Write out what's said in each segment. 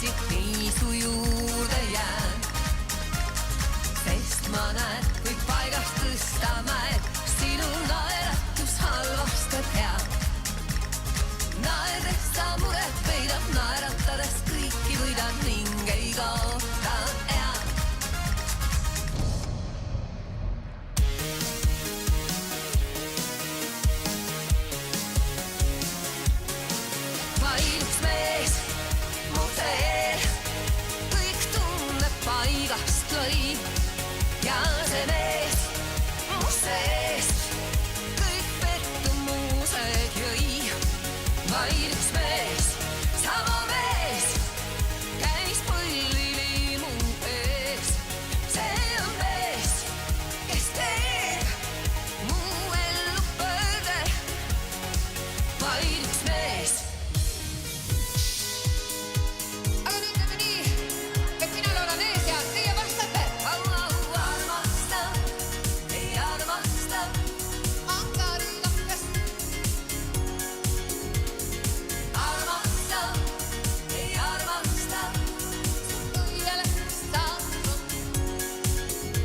tagasi nii su juurde jään. Sest ma näed, kui paigast tõsta mäed, sinu naeratus halvastab head. Naedes sa muret peidad, naeratades kõiki võidad ning ei kaota ead. Vaid üks mees mu teel, kõik tunneb paigast lõi. Ja see mees mu sees kõik pettumused jõi. Vaid üks mees, sama mees, käis põllili mu ees. See on mees, kes teeb mu ellu pöörde. Vaid üks mees. Aga nüüd teeme nii, et mina laulan ees ja teie vastate.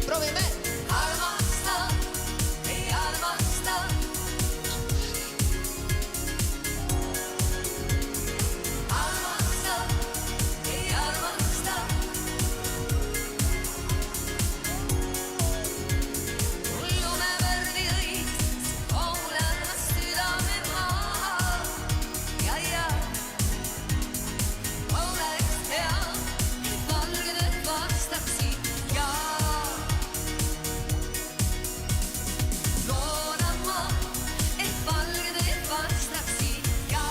Proovime. Armasta, ei armasta. Armasta, ei armasta. Mul lumevärvi õigus, hoolan ma südame maha. Ja oleks hea, et valged vastaksid ja. Loodan ma, et valged vastaksid ja.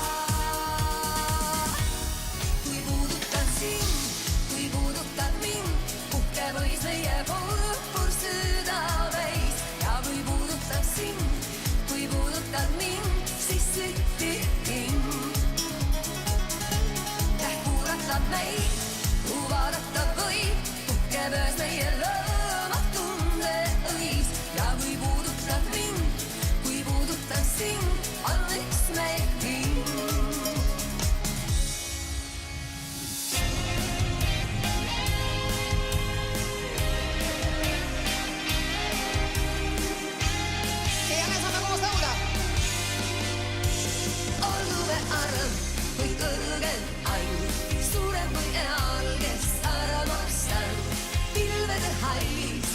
Kui puudutan sind, kui puudutan mind, uhke võis meie purpur südameis. Ja kui puudutan sind, kui puudutan mind, siis sütti hind. Täht kuulatab meid, kui vaadata võib, uhke pöös meie lõõmad tunde õis. Ja kui puudutan mind, kui puudutan sind, on üks meil hind. Ja me saame koos laulda. Olgu me arm või kõrgel ainult, suurem või eal, kes armastan. Pilvede hallis,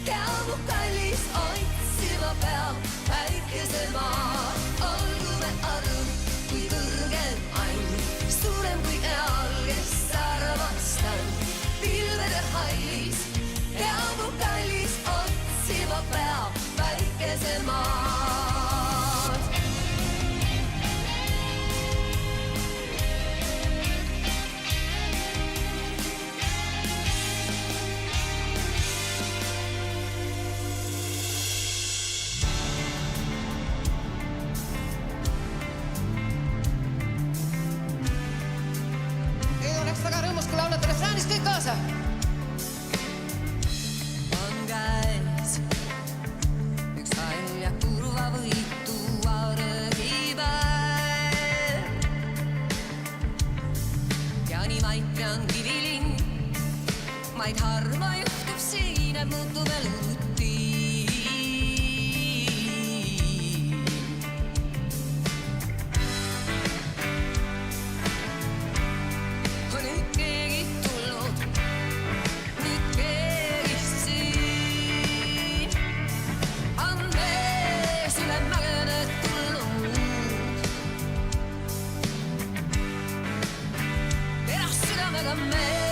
teab mu kallis, otsima peab päikesemaal. Olgu me arm või kõrgel ainult, suurem või eal, kes armastan. Pilvede hallis, teab mu kallis, otsima peab päikesemaal. Ei oleks väga rõõmus, kui laulate refräänis kõik kaasa. On käes üks välja kurva võitu argipäev. Ja nii maike on kivilinn, maid harva juhtub siin, et muutub eluti. On nüüd keegi tulnud, nüüd keegi siin. On mees üle mägede tulnud. Teras südamega mees.